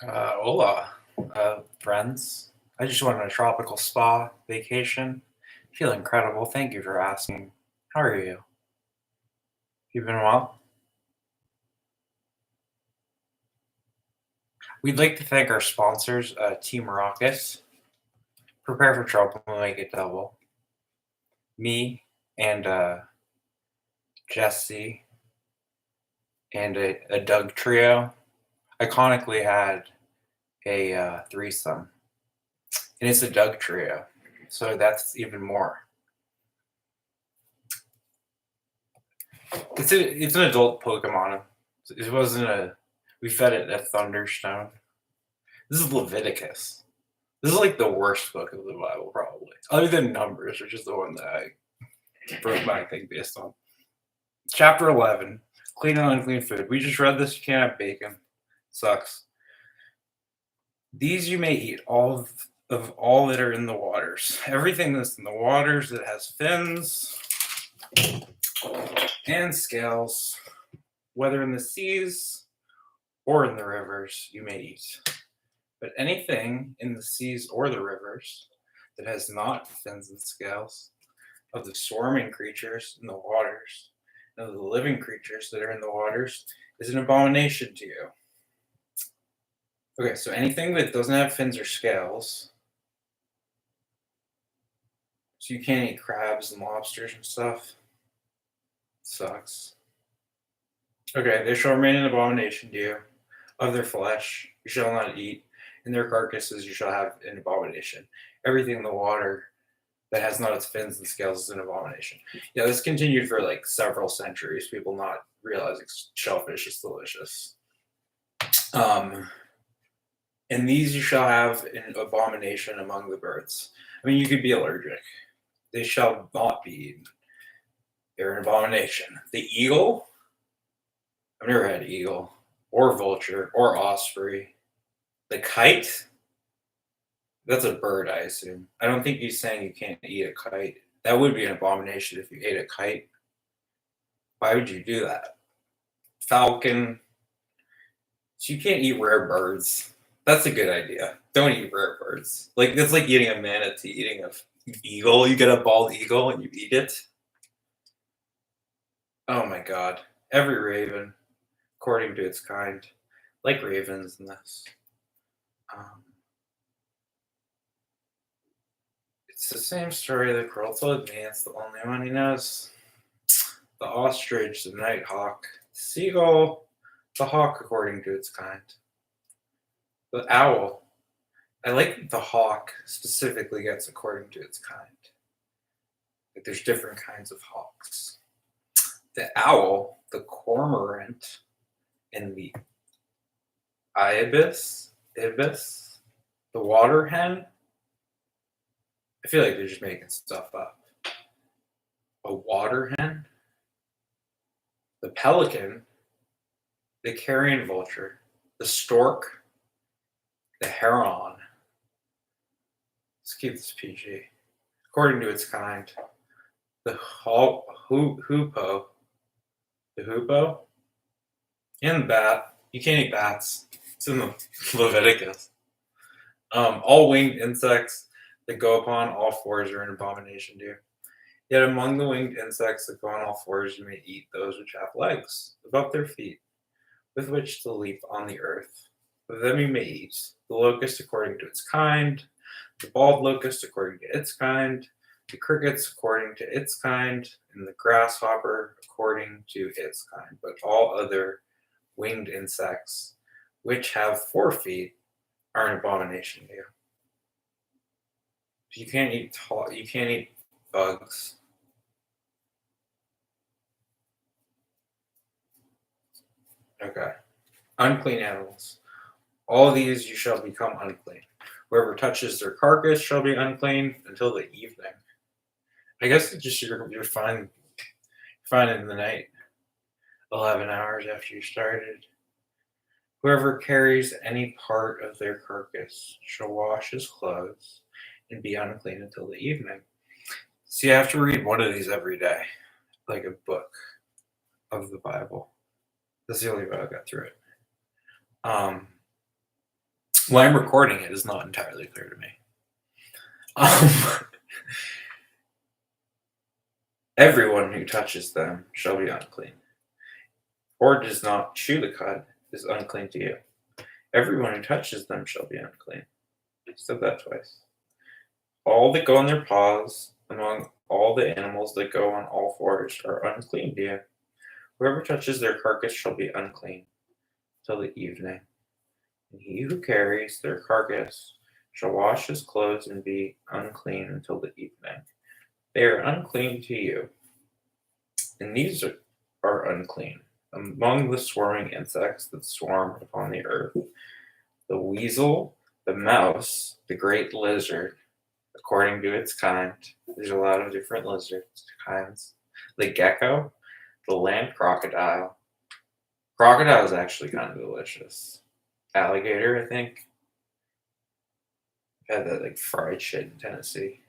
Hola, friends. I just went on a tropical spa vacation. Feel incredible. Thank you for asking. How are you? You been well? We'd like to thank our sponsors, Team Rocket. Prepare for trouble and make it double. Me and Jesse and a Doug trio iconically had a threesome. And it's a Doug trio. So that's even more. It's an adult Pokemon. It wasn't a. We fed it a Thunderstone. This is Leviticus. This is like the worst book of the Bible, probably, other than Numbers, which is the one that I broke my thing based on. Chapter 11: Clean and unclean food. We just read this. You can't have bacon. Sucks. These you may eat of all that are in the waters. Everything that's in the waters that has fins and scales, whether in the seas or in the rivers, you may eat. But anything in the seas or the rivers that has not fins and scales, of the swarming creatures in the waters, and of the living creatures that are in the waters, is an abomination to you. Okay, so anything that doesn't have fins or scales, so you can't eat crabs and lobsters and stuff. Sucks. Okay, they shall remain an abomination to you. Of their flesh you shall not eat, and their carcasses you shall have an abomination. Everything in the water that has not its fins and scales is an abomination. Yeah, this continued for like several centuries. People not realizing shellfish is delicious. And these you shall have an abomination among the birds. I mean, you could be allergic. They shall not be eaten. They're an abomination. The eagle, I've never had eagle, or vulture, or osprey. The kite, that's a bird, I assume. I don't think he's saying you can't eat a kite. That would be an abomination if you ate a kite. Why would you do that? Falcon. So you can't eat rare birds. That's a good idea. Don't eat rare birds. Like that's like eating a manatee, eating a eagle. You get a bald eagle and you eat it. Oh my god. Every raven, according to its kind, like ravens in this. Um, it's the same story the crow told me. It's the only one he knows. The ostrich, the nighthawk, the seagull, the hawk according to its kind. The owl. I like the hawk specifically gets according to its kind. Like there's different kinds of hawks. The owl, the cormorant, and the ibis, the water hen. I feel like they're just making stuff up. A water hen, the pelican, the carrion vulture, the stork, the heron. Let's keep this PG. According to its kind, the hoopoe, and the bat. You can't eat bats. It's in the Leviticus. All winged insects that go upon all fours are an abomination to you. Yet among the winged insects that go on all fours, you may eat those which have legs above their feet, with which to leap on the earth. Of them you may eat the locust according to its kind, the bald locust according to its kind, the crickets according to its kind, and the grasshopper according to its kind. But all other winged insects which have 4 feet are an abomination to you. You can't eat bugs. Okay. Unclean animals. All these you shall become unclean. Whoever touches their carcass shall be unclean until the evening. I guess it's just you're fine in the night. 11 hours after you started. Whoever carries any part of their carcass shall wash his clothes and be unclean until the evening. So you have to read one of these every day, like a book of the Bible. That's the only way I got through it. Why I'm recording it is not entirely clear to me. Everyone who touches them shall be unclean, or does not chew the cud is unclean to you. Everyone who touches them shall be unclean. I said that twice. All that go on their paws, among all the animals that go on all fours, are unclean to you. Whoever touches their carcass shall be unclean till the evening. And he who carries their carcass shall wash his clothes and be unclean until the evening. They are unclean to you. And these are unclean among the swarming insects that swarm upon the earth: the weasel, the mouse, the great lizard, according to its kind. There's a lot of different lizard kinds. The gecko, the land crocodile. Crocodile is actually kind of delicious. Alligator, I think. I've had that like fried shit in Tennessee.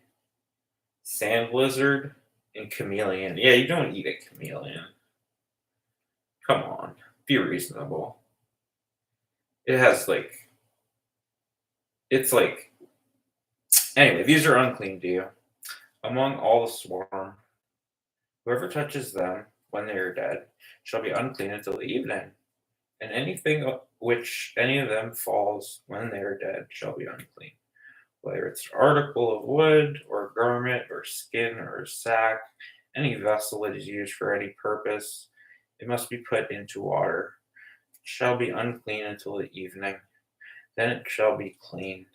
Sand lizard and chameleon. Yeah, you don't eat a chameleon. Come on, be reasonable. It has anyway, these are unclean to you. Among all the swarm, whoever touches them when they are dead shall be unclean until the evening. And anything which any of them falls when they are dead shall be unclean. Whether it's an article of wood, or garment, or skin, or a sack, any vessel that is used for any purpose, it must be put into water. It shall be unclean until the evening. Then it shall be clean.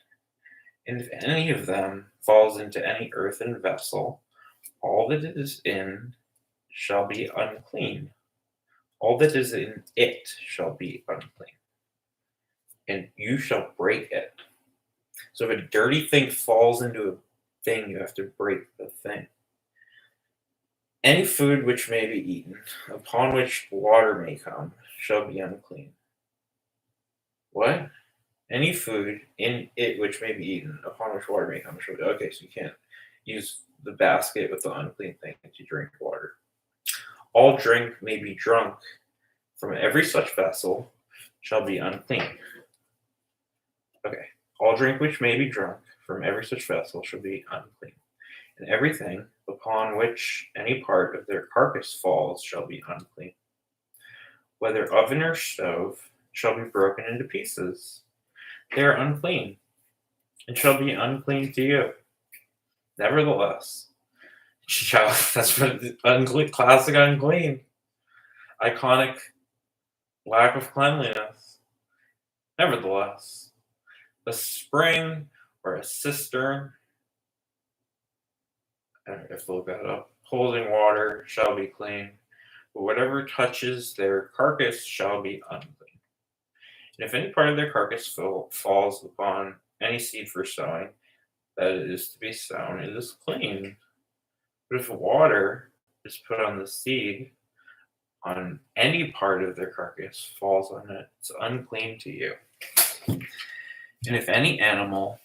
And if any of them falls into any earthen vessel, all that it is in shall be unclean. All that is in it shall be unclean. And you shall break it. So if a dirty thing falls into a thing, you have to break the thing. Any food which may be eaten, upon which water may come, shall be unclean. What? Any food in it which may be eaten, upon which water may come, shall be. Okay, so you can't use the basket with the unclean thing to drink water. All drink may be drunk from every such vessel shall be unclean. Okay. All drink which may be drunk from every such vessel shall be unclean. And everything upon which any part of their carcass falls shall be unclean. Whether oven or stove shall be broken into pieces. They are unclean, and shall be unclean to you. Nevertheless, that's what unclean, classic unclean, iconic lack of cleanliness. Nevertheless, a spring or a cistern, I don't have to look that up, holding water shall be clean, but whatever touches their carcass shall be unclean. And if any part of their carcass falls upon any seed for sowing, that it is to be sown, it is clean. But if water is put on the seed, on any part of their carcass falls on it, it's unclean to you. And if any animal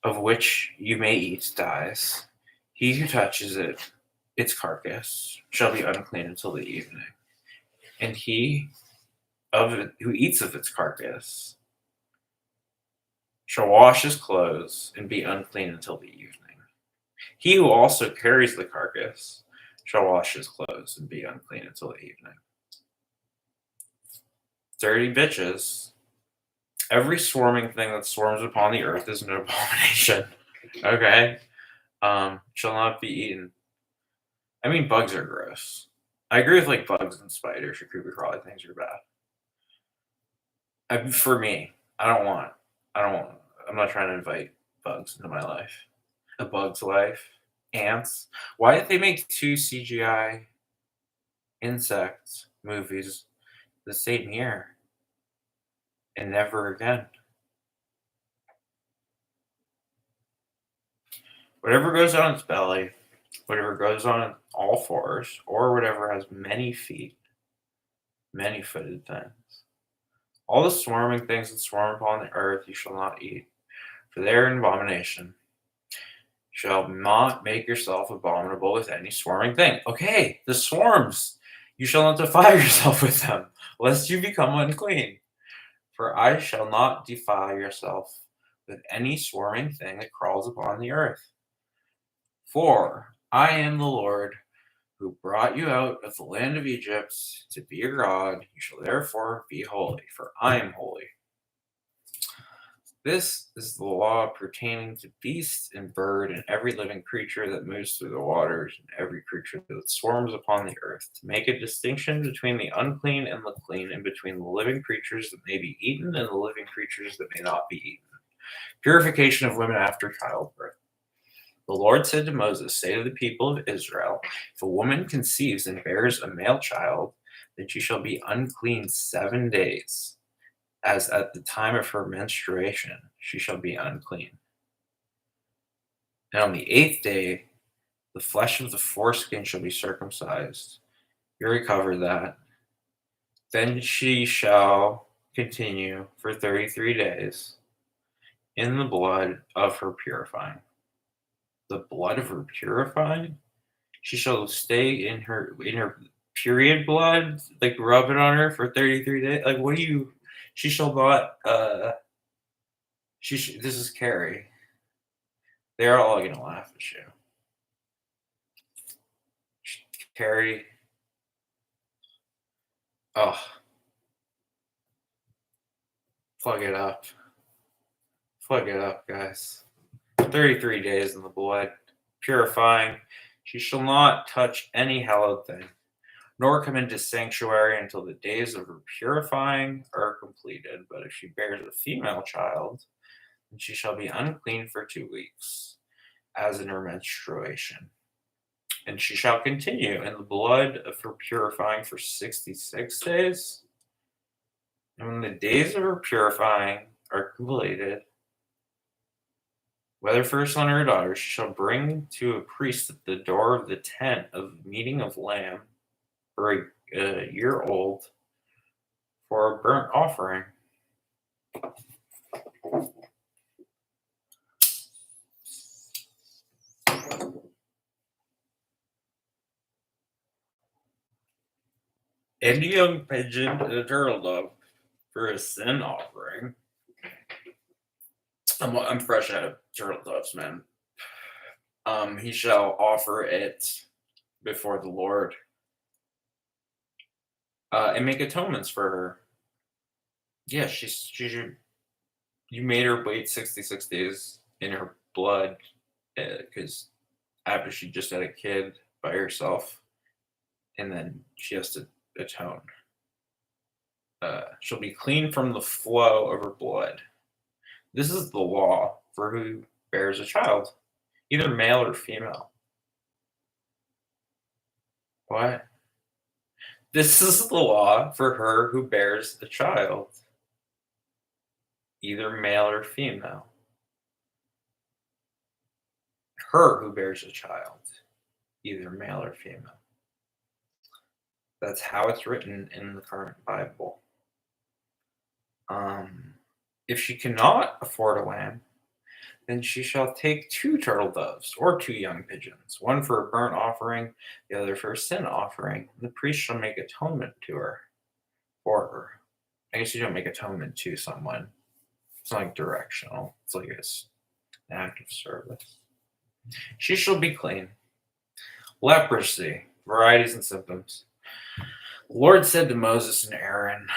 of which you may eat dies, he who touches it, its carcass, shall be unclean until the evening. And he of it who eats of its carcass shall wash his clothes and be unclean until the evening. He who also carries the carcass shall wash his clothes and be unclean until the evening. Dirty bitches. Every swarming thing that swarms upon the earth is an abomination. Okay? Shall not be eaten. I mean, bugs are gross. I agree with bugs and spiders or creepy crawly things are bad. For me, I'm not trying to invite bugs into my life. A bug's life. Ants. Why did they make 2 CGI insect movies the same year and never again? Whatever goes on its belly, whatever goes on all fours, or whatever has many feet, many-footed things, all the swarming things that swarm upon the earth you shall not eat, for they are an abomination. You shall not make yourself abominable with any swarming thing. Okay, the swarms. You shall not defile yourself with them, lest you become unclean. For I shall not defile yourself with any swarming thing that crawls upon the earth. For I am the Lord who brought you out of the land of Egypt to be your God. You shall therefore be holy, for I am holy. This is the law pertaining to beast and bird and every living creature that moves through the waters and every creature that swarms upon the earth, to make a distinction between the unclean and the clean, and between the living creatures that may be eaten and the living creatures that may not be eaten. Purification of women after childbirth. The Lord said to Moses, say to the people of Israel, if a woman conceives and bears a male child, then she shall be unclean 7 days. As at the time of her menstruation, she shall be unclean. And on the 8th day, the flesh of the foreskin shall be circumcised. You recover that. Then she shall continue for 33 days in the blood of her purifying. The blood of her purifying? She shall stay in her period blood, like rub it on her for 33 days. Like, what do you? She shall not. This is Carrie. They're all gonna laugh at you. Carrie. Oh, plug it up. Plug it up, guys. 33 days in the blood, purifying. She shall not touch any hallowed thing, nor come into sanctuary until the days of her purifying are completed. But if she bears a female child, then she shall be unclean for 2 weeks, as in her menstruation. And she shall continue in the blood of her purifying for 66 days. And when the days of her purifying are completed, whether for her son or her daughter, she shall bring to a priest at the door of the tent of meeting of lamb for a year old for a burnt offering. And a young pigeon and a turtle dove for a sin offering. I'm fresh out of turtle doves, man. He shall offer it before the Lord and make atonements for her. Yeah, she should. You made her wait 66 days in her blood because after she just had a kid by herself, and then she has to atone. She'll be clean from the flow of her blood. This is the law for who bears a child, either male or female. What? This is the law for her who bears a child, either male or female. Her who bears a child, either male or female. That's how it's written in the current Bible. If she cannot afford a lamb, then she shall take 2 turtle doves or 2 young pigeons, one for a burnt offering, the other for a sin offering. The priest shall make atonement for her. I guess you don't make atonement to someone. It's not like directional. It's like it's an act of service. She shall be clean. Leprosy, varieties and symptoms. The Lord said to Moses and Aaron,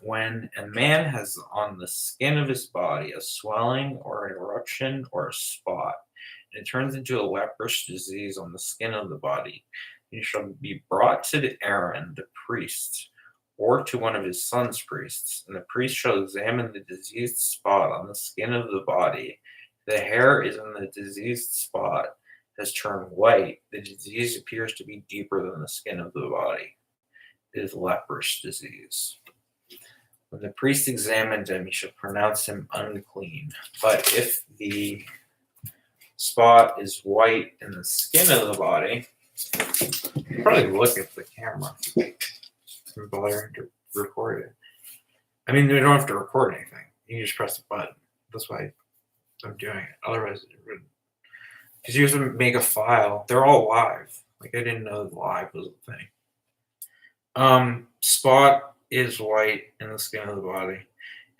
when a man has on the skin of his body a swelling or an eruption or a spot, and it turns into a leprous disease on the skin of the body, he shall be brought to Aaron, the priest, or to one of his sons' priests, and the priest shall examine the diseased spot on the skin of the body. The hair is in the diseased spot has turned white. The disease appears to be deeper than the skin of the body. It is leprous disease. When the priest examined him, he shall pronounce him unclean. But if the spot is white in the skin of the body, you probably look at the camera and bother to record it. I mean, you don't have to record anything. You can just press the button. That's why I'm doing it. Otherwise, it wouldn't. Because you have to make a file. They're all live. Like, I didn't know live was a thing. Spot is white in the skin of the body.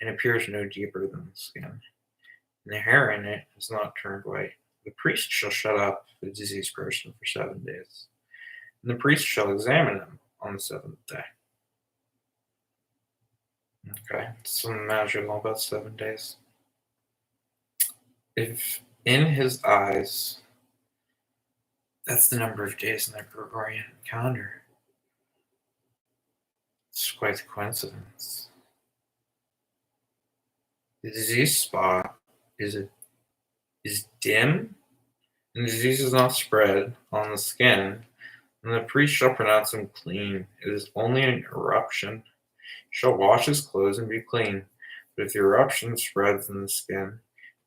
and appears no deeper than the skin, and the hair in it is not turned white. The priest shall shut up the diseased person for 7 days, and the priest shall examine him on the seventh day. Okay, so imagine all about 7 days. If in his eyes, that's the number of days in the Gregorian calendar. It's quite a coincidence. The disease spot is dim, and the disease is not spread on the skin, and the priest shall pronounce him clean. It is only an eruption. He shall wash his clothes and be clean. But if the eruption spreads in the skin,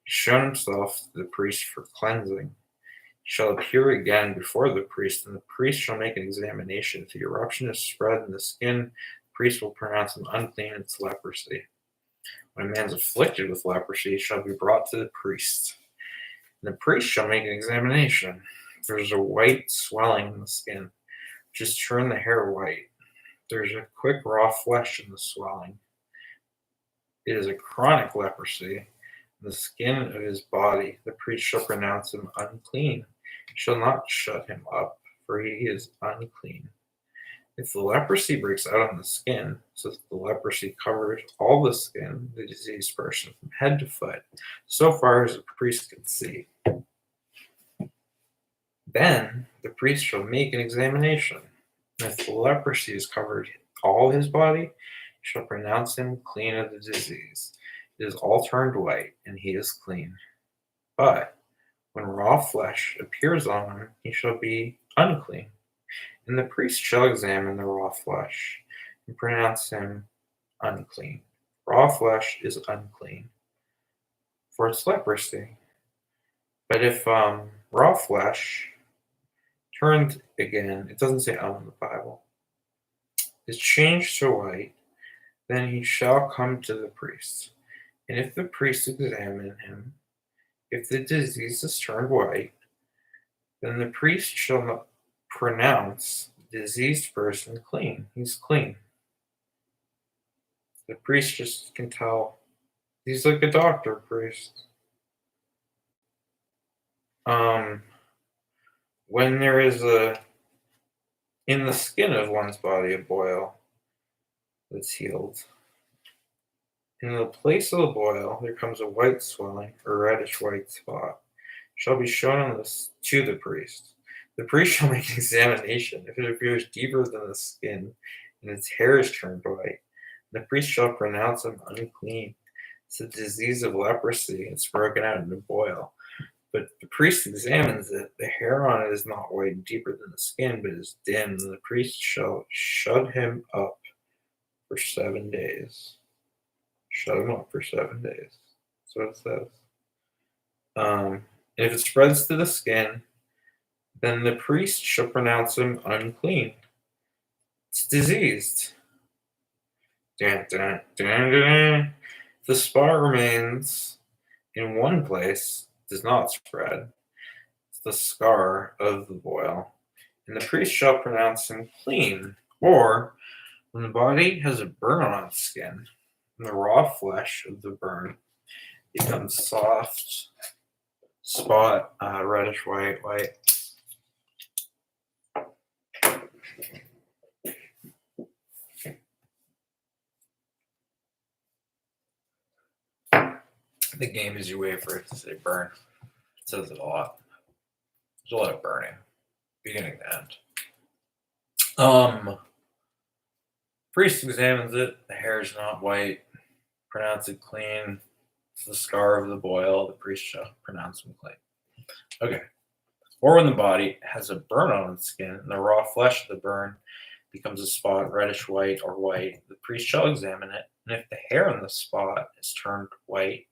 he shall show himself to the priest for cleansing. He shall appear again before the priest, and the priest shall make an examination. If the eruption is spread in the skin, the priest will pronounce him unclean. It's leprosy. When a man is afflicted with leprosy, he shall be brought to the priest. And the priest shall make an examination. If there's a white swelling in the skin, just turn the hair white. There's a quick raw flesh in the swelling. It is a chronic leprosy in the skin of his body. The priest shall pronounce him unclean. He shall not shut him up, for he is unclean. If the leprosy breaks out on the skin, so that the leprosy covers all the skin, the diseased person from head to foot, so far as the priest can see, then the priest shall make an examination. And if the leprosy has covered all his body, he shall pronounce him clean of the disease. It is all turned white, and he is clean. But when raw flesh appears on him, he shall be unclean. And the priest shall examine the raw flesh and pronounce him unclean. Raw flesh is unclean, for it's leprosy. But if raw flesh turned again, it doesn't say in the Bible, is changed to white, then he shall come to the priest. And if the priest examine him, if the disease is turned white, then the priest shall not pronounce the diseased person clean. He's clean. The priest just can tell. He's like a doctor priest. When there is in the skin of one's body a boil that's healed, in the place of the boil there comes a white swelling or reddish white spot, shall be shown to the priest. The priest shall make an examination. If it appears deeper than the skin, and its hair is turned white, the priest shall pronounce him unclean. It's a disease of leprosy. It's broken out in a boil. But the priest examines it. The hair on it is not white and deeper than the skin, but is dim. And the priest shall shut him up for 7 days. Shut him up for 7 days. That's what it says. And if it spreads to the skin, then the priest shall pronounce him unclean. It's diseased. Dun, dun, dun, dun. If the spot remains in one place, does not spread, it's the scar of the boil, and the priest shall pronounce him clean. Or when the body has a burn on its skin, and the raw flesh of the burn becomes soft, spot, reddish white. The game is you wait for it to say burn. It says it a lot. There's a lot of burning, beginning to end. Priest examines it. The hair is not white. Pronounce it clean. It's the scar of the boil. The priest shall pronounce him clean. Okay. Or when the body has a burn on its skin, and the raw flesh of the burn becomes a spot, reddish white or white, the priest shall examine it. And if the hair on the spot is turned white,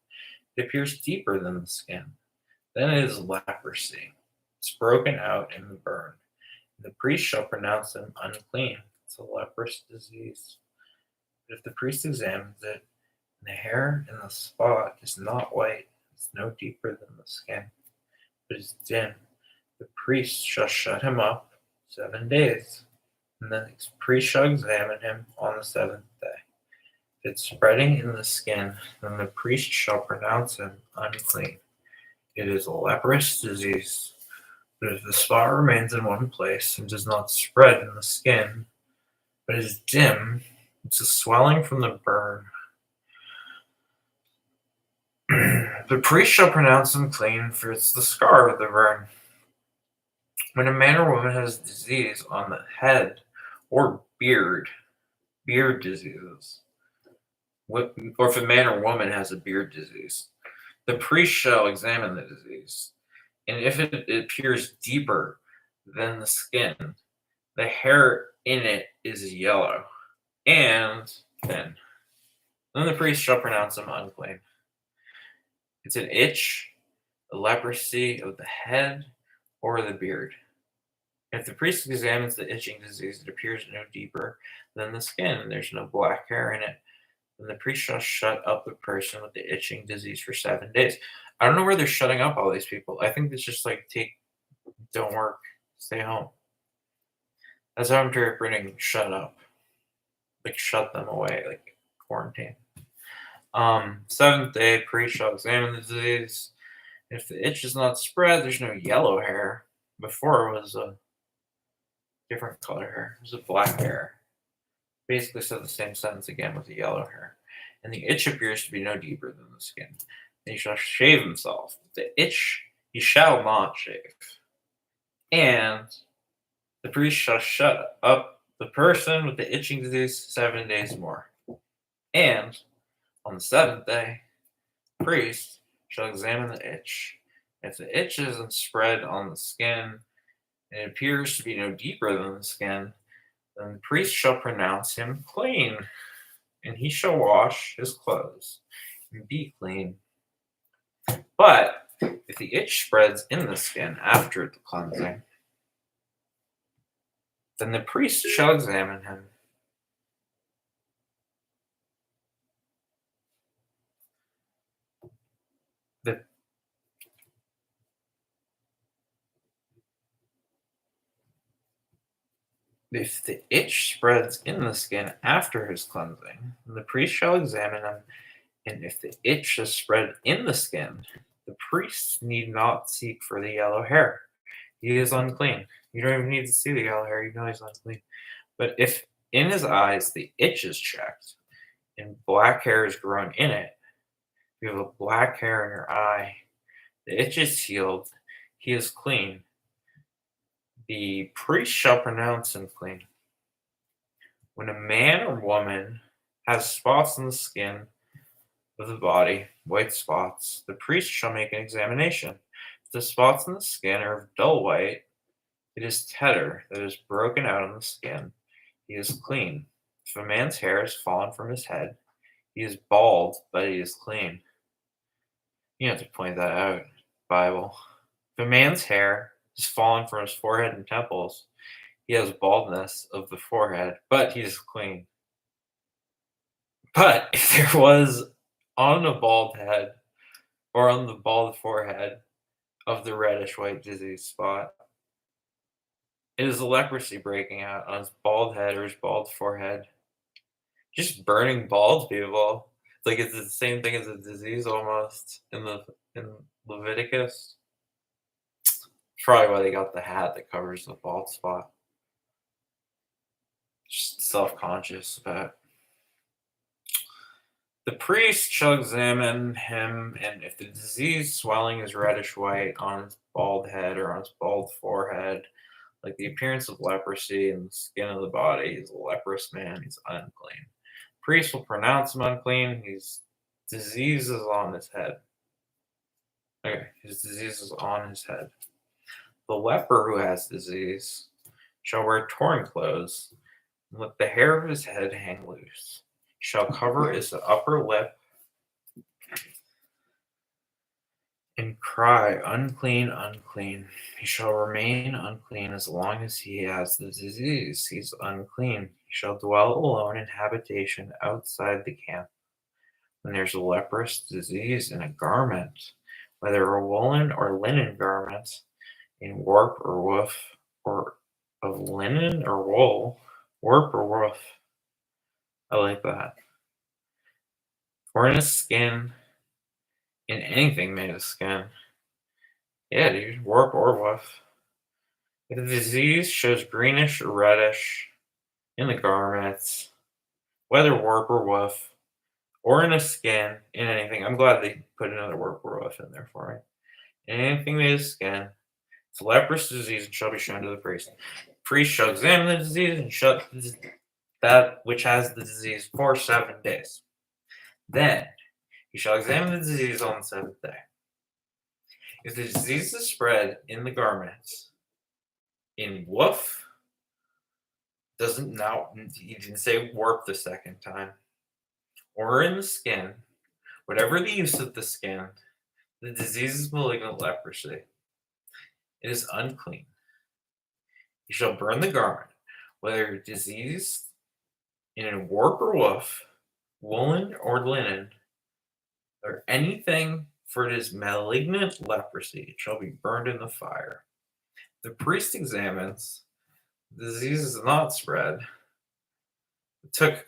it appears deeper than the skin, then it is leprosy. It's broken out in the burn. The priest shall pronounce him unclean. It's a leprous disease. But if the priest examines it, and the hair in the spot is not white, it's no deeper than the skin, but is dim, the priest shall shut him up 7 days, and the priest shall examine him on the 7th day. If it's spreading in the skin, then the priest shall pronounce him unclean. It is a leprous disease. But if the spot remains in one place and does not spread in the skin, but is dim, it's a swelling from the burn. The priest shall pronounce him clean, for it's the scar of the burn. When a man or woman has disease on the head or beard diseases, or if a man or woman has a beard disease, the priest shall examine the disease. And if it appears deeper than the skin, the hair in it is yellow and thin, then the priest shall pronounce him unclean. It's an itch, a leprosy of the head or the beard. If the priest examines the itching disease, it appears no deeper than the skin, and there's no black hair in it, then the priest shall shut up the person with the itching disease for 7 days. I don't know where they're shutting up all these people. I think it's just like don't work, stay home. That's how I'm interpreting shut up. Like shut them away, like quarantine. Seventh day, priest shall examine the disease. If the itch is not spread, there's no yellow hair. Before it was a different color hair. It was a black hair. Basically said the same sentence again with the yellow hair. And the itch appears to be no deeper than the skin. And he shall shave himself. The itch he shall not shave. And the priest shall shut up the person with the itching disease 7 days more. And on the seventh day, the priest shall examine the itch. If the itch isn't spread on the skin, and it appears to be no deeper than the skin, then the priest shall pronounce him clean, and he shall wash his clothes and be clean. But if the itch spreads in the skin after the cleansing, then the priest shall examine him. If the itch spreads in the skin after his cleansing, then the priest shall examine him, and if the itch has spread in the skin, the priest need not seek for the yellow hair. He is unclean. You don't even need to see the yellow hair, you know he's unclean. But if in his eyes the itch is checked, and black hair is grown in it, if you have a black hair in your eye, the itch is healed, he is clean. The priest shall pronounce him clean. When a man or woman has spots on the skin of the body, white spots, the priest shall make an examination. If the spots on the skin are of dull white, it is tetter that is broken out on the skin. He is clean. If a man's hair has fallen from his head, he is bald, but he is clean. You have to point that out, Bible. If a man's hair has fallen from his forehead and temples, he has baldness of the forehead, but he is clean. But if there was on a bald head or on the bald forehead of the reddish white disease spot, it is a leprosy breaking out on his bald head or his bald forehead. Just burning bald people. Like it's the same thing as a disease almost in Leviticus. Probably why they got the hat that covers the bald spot. Just self-conscious about. The priest shall examine him, and if the disease swelling is reddish white on his bald head or on his bald forehead, like the appearance of leprosy in the skin of the body, he's a leprous man, he's unclean. Priest will pronounce him unclean. His disease is on his head. Okay, his disease is on his head. The leper who has disease shall wear torn clothes and let the hair of his head hang loose. Shall cover his upper lip and cry, unclean, unclean. He shall remain unclean as long as he has the disease. He's unclean. He shall dwell alone in habitation outside the camp. When there's a leprous disease in a garment, whether a woolen or linen garment, in warp or woof, or of linen or wool, warp or woof. I like that. or in his skin, in anything made of skin. Yeah, dude, warp or woof. If the disease shows greenish or reddish in the garments, whether warp or woof, or in the skin, in anything. I'm glad they put another warp or woof in there for me. In anything made of skin, it's a leprous disease and shall be shown to the priest. Priest shall examine the disease and shut that which has the disease for 7 days. Then he shall examine the disease on the 7th day. If the disease is spread in the garments, in woof, doesn't now, he didn't say warp the second time, or in the skin, whatever the use of the skin, the disease is malignant leprosy. It is unclean. You shall burn the garment, whether diseased in a warp or woof, woolen or linen, or anything, for it is malignant leprosy. It shall be burned in the fire. The priest examines. The disease is not spread. It took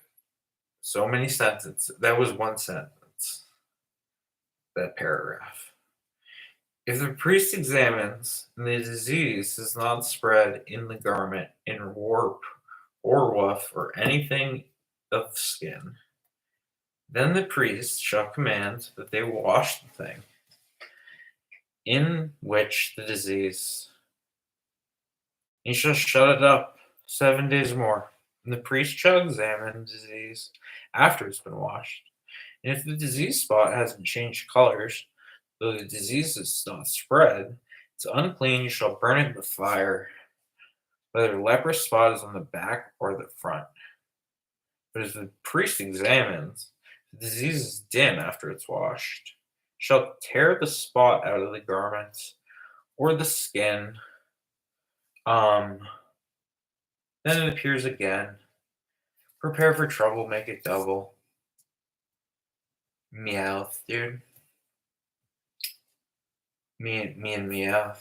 so many sentences. That was one sentence, that paragraph. If the priest examines and the disease is not spread in the garment, in warp or woof, or anything of skin, then the priest shall command that they wash the thing in which the disease. He shall shut it up 7 days more, and the priest shall examine the disease after it's been washed. And if the disease spot hasn't changed colors, though the disease is not spread, it's unclean. You shall burn it in the fire, whether the leprous spot is on the back or the front. But if the priest examines, the disease is dim after it's washed, shall tear the spot out of the garment or the skin. Then it appears again. Prepare for trouble, make it double. Meowth, dude. Me and Meowth.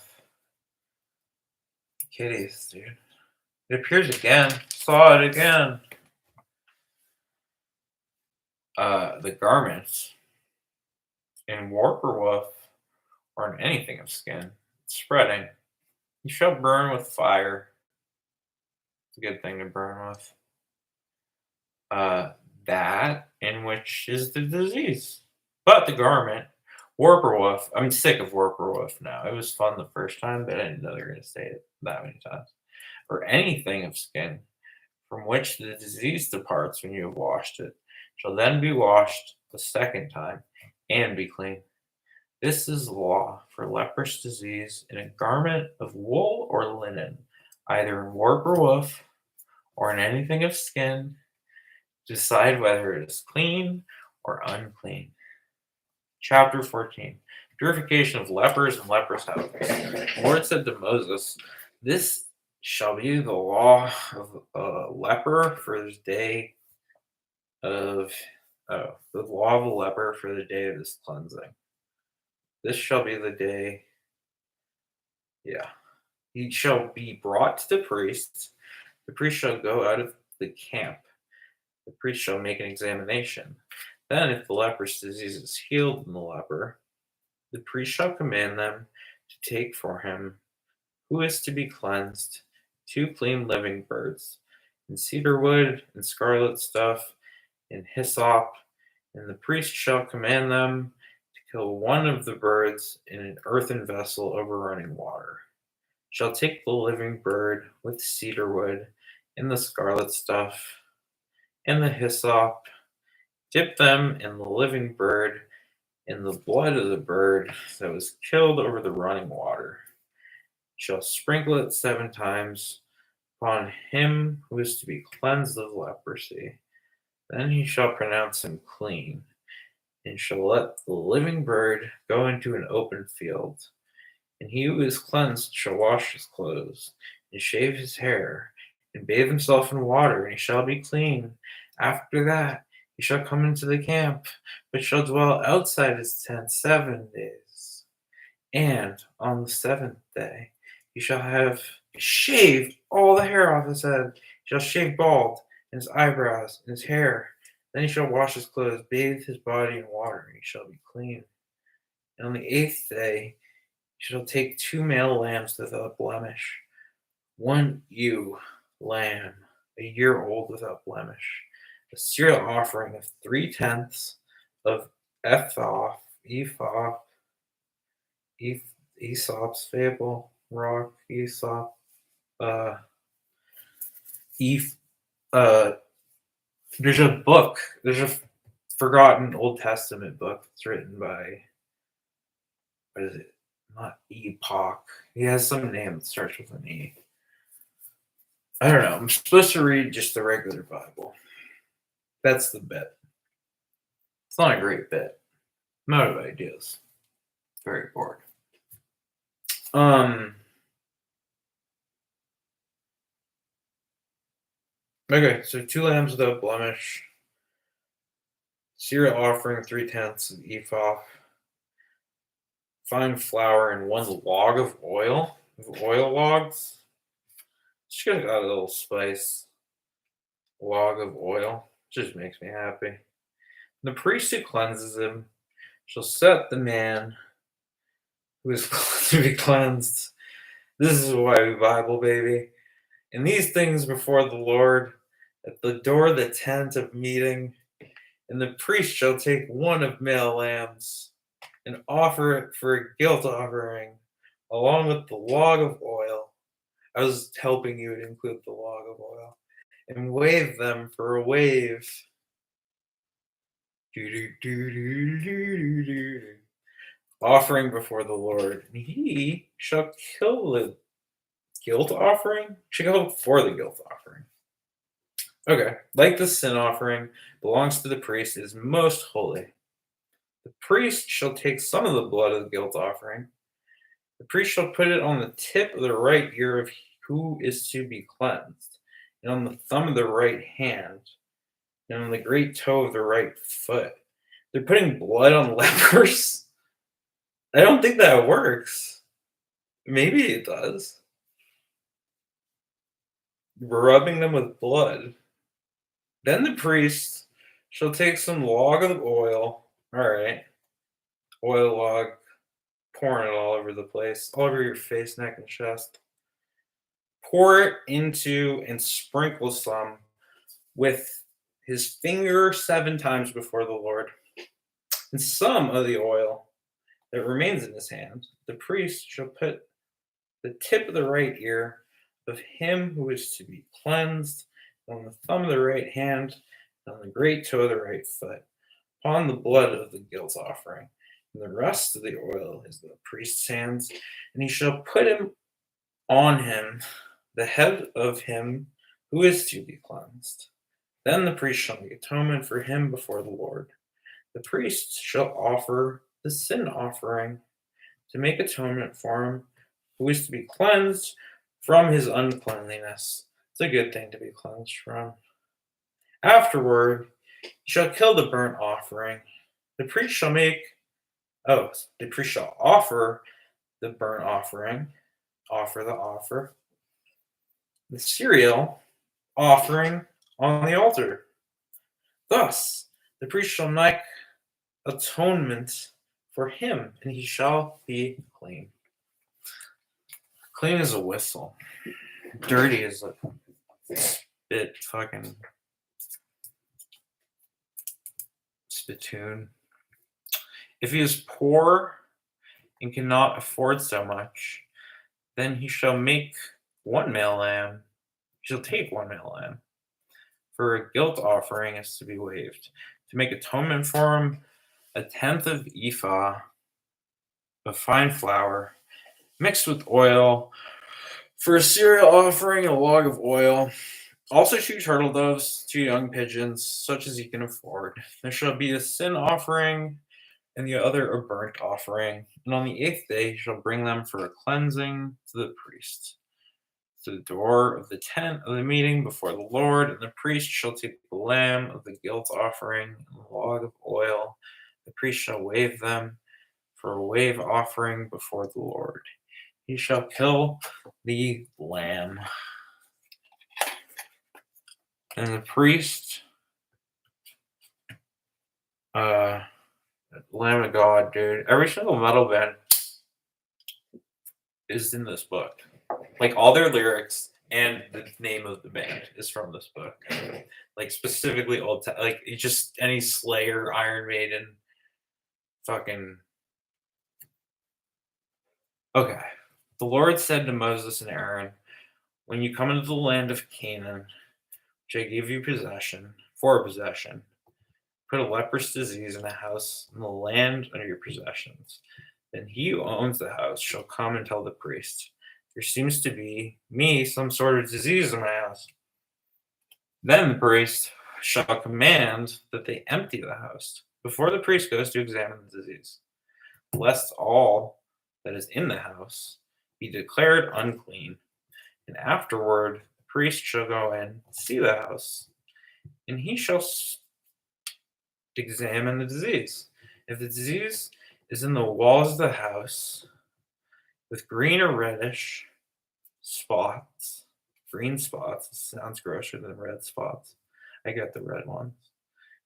Kitties, dude. It appears again. Saw it again. The garments in warp or woof, or in anything of skin, spreading, you shall burn with fire. It's a good thing to burn with. That in which is the disease. But the garment, warp or woof, I'm sick of warp or woof now. It was fun the first time, but I didn't know they were going to say it that many times. Or anything of skin from which the disease departs when you have washed it, shall then be washed the second time and be clean. This is law for leprous disease in a garment of wool or linen, either in warp or woof, or in anything of skin. Decide whether it is clean or unclean. Chapter 14. Purification of lepers and leprous houses. The Lord said to Moses, this shall be the law of a leper for the day of the law of a leper for the day of his cleansing. This shall be the day. Yeah. He shall be brought to the priest. The priest shall go out of the camp. The priest shall make an examination. Then, if the leprous disease is healed in the leper, the priest shall command them to take for him, who is to be cleansed, 2 clean living birds, and cedar wood, and scarlet stuff, and hyssop, and the priest shall command them to kill one of the birds in an earthen vessel over running water. Shall take the living bird with cedar wood, and the scarlet stuff, and the hyssop, dip them in the living bird in the blood of the bird that was killed over the running water. Shall sprinkle it 7 times upon him who is to be cleansed of leprosy. Then he shall pronounce him clean, and shall let the living bird go into an open field. And he who is cleansed shall wash his clothes, and shave his hair, and bathe himself in water, and he shall be clean. After that he shall come into the camp, but shall dwell outside his tent 7 days. And on the 7th day he shall have shaved all the hair off his head. He shall shave bald, and his eyebrows, and his hair. Then he shall wash his clothes, bathe his body in water, and he shall be clean. And on the 8th day he shall take 2 male lambs without blemish, 1 ewe lamb, a year old without blemish, a cereal offering of 3/10 of ephah, Aesop's fable, rock, Aesop, Eph, uh, there's a forgotten Old Testament book that's written by, what is it? Not Epoch. He has some name that starts with an E. I don't know. I'm supposed to read just the regular Bible. That's the bit. It's not a great bit. I'm out of ideas. Very bored. Okay, so 2 lambs without blemish, cereal offering 3/10 of ephah, fine flour, and 1 log of oil. Oil logs. Just got a little spice. Log of oil. Just makes me happy. The priest who cleanses him shall set the man who is to be cleansed. This is why we Bible, baby. And these things before the Lord at the door of the tent of meeting. And the priest shall take 1 of male lambs and offer it for a guilt offering, along with the log of oil. I was helping you to include the log of oil. And wave them for a wave. Offering before the Lord. And he shall kill the guilt offering? Should go for the guilt offering. Okay. Like the sin offering belongs to the priest, it is most holy. The priest shall take some of the blood of the guilt offering. The priest shall put it on the tip of the right ear of who is to be cleansed, and on the thumb of the right hand, and on the great toe of the right foot. They're putting blood on lepers? I don't think that works. Maybe it does. Rubbing them with blood. Then the priest shall take some log of oil. All right. Oil log. Pouring it all over the place. All over your face, neck, and chest. Pour it into and sprinkle some with his finger 7 times before the Lord. And some of the oil that remains in his hand, the priest shall put the tip of the right ear of him who is to be cleansed, on the thumb of the right hand, and on the great toe of the right foot, upon the blood of the guilt offering. And the rest of the oil is the priest's hands, and he shall put him on him, the head of him who is to be cleansed. Then the priest shall make atonement for him before the Lord. The priest shall offer the sin offering to make atonement for him who is to be cleansed from his uncleanliness. It's a good thing to be cleansed from. Afterward, he shall kill the burnt offering. The priest shall offer the burnt offering, the cereal offering on the altar. Thus, the priest shall make atonement for him, and he shall be clean. Clean as a whistle. Dirty as a spit fucking spittoon. If he is poor and cannot afford so much, then he shall make 1 male lamb. He shall take 1 male lamb. For a guilt offering is to be waived. To make atonement for him, 1/10 of ephah of fine flour, mixed with oil. For a cereal offering, a log of oil. Also 2 turtle doves, 2 young pigeons, such as he can afford. There shall be a sin offering, and the other a burnt offering. And on the 8th day he shall bring them for a cleansing to the priest, to the door of the tent of the meeting before the Lord. And the priest shall take the lamb of the guilt offering and the log of oil. The priest shall wave them for a wave offering before the Lord. He shall kill the lamb. And the priest Lamb of God, dude. Every single metal band is in this book. Like all their lyrics and the name of the band is from this book. Like specifically like it's just any Slayer, Iron Maiden, fucking. Okay. The Lord said to Moses and Aaron, "When you come into the land of Canaan, which I give you for possession, put a leprous disease in a house in the land under your possessions. Then he who owns the house shall come and tell the priest, there seems to be me some sort of disease in my house. Then the priest shall command that they empty the house before the priest goes to examine the disease, lest all that is in the house be declared unclean. And afterward, the priest shall go in, see the house, and he shall examine the disease. If the disease is in the walls of the house with green or reddish spots, green spots, sounds grosser than red spots. I get the red ones.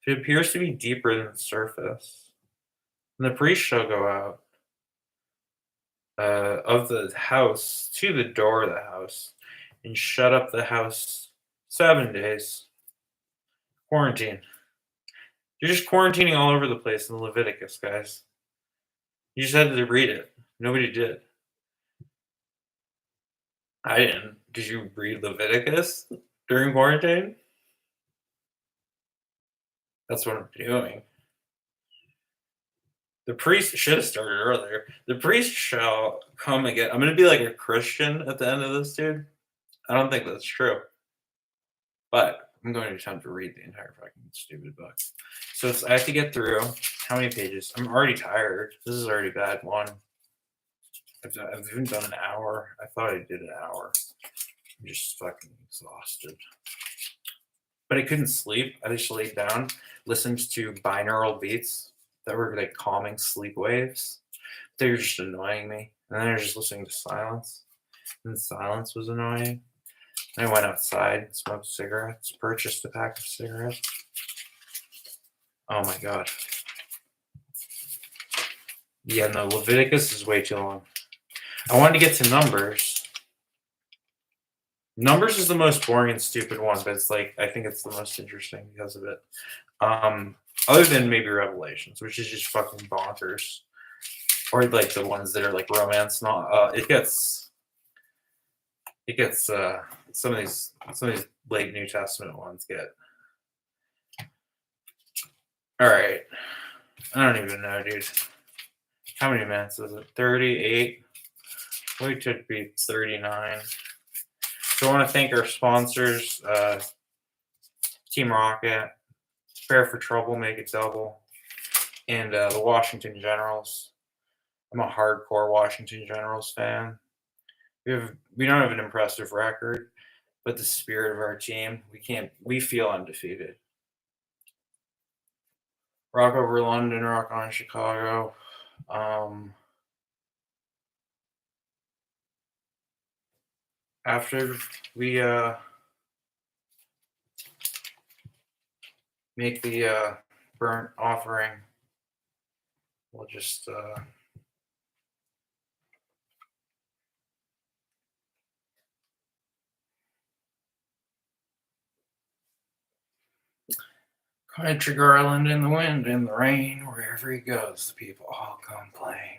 If it appears to be deeper than the surface, then the priest shall go out of the house to the door of the house and shut up the house 7 days. Quarantine. You're just quarantining all over the place in Leviticus, guys. You just had to read it. Nobody did. I didn't. Did you read Leviticus during quarantine? That's what I'm doing. The priest should have started earlier. The priest shall come again. I'm going to be like a Christian at the end of this, dude. I don't think that's true. But I'm going to attempt to read the entire fucking stupid book. So I have to get through how many pages? I'm already tired. This is already bad one. I've even done an hour. I thought I did an hour. I'm just fucking exhausted. But I couldn't sleep. I just laid down, listened to binaural beats that were like calming sleep waves. They were just annoying me. And then I was just listening to silence. And silence was annoying. I went outside, smoked cigarettes, purchased a pack of cigarettes. Oh my god. Yeah, no, Leviticus is way too long. I wanted to get to Numbers. Numbers is the most boring and stupid one, but it's like I think it's the most interesting because of it. Other than maybe Revelations, which is just fucking bonkers, or like the ones that are like romance. Not it gets some of these late New Testament ones get. All right, I don't even know, dude. How many minutes is it? 38. We should be 39. So I want to thank our sponsors, Team Rocket, Prepare for Trouble, Make It Double, and the Washington Generals. I'm a hardcore Washington Generals fan. We don't have an impressive record, but the spirit of our team, we feel undefeated. Rock over London, rock on Chicago. After we make the burnt offering, we'll just Country Garland in the wind, in the rain, wherever he goes, the people all complain.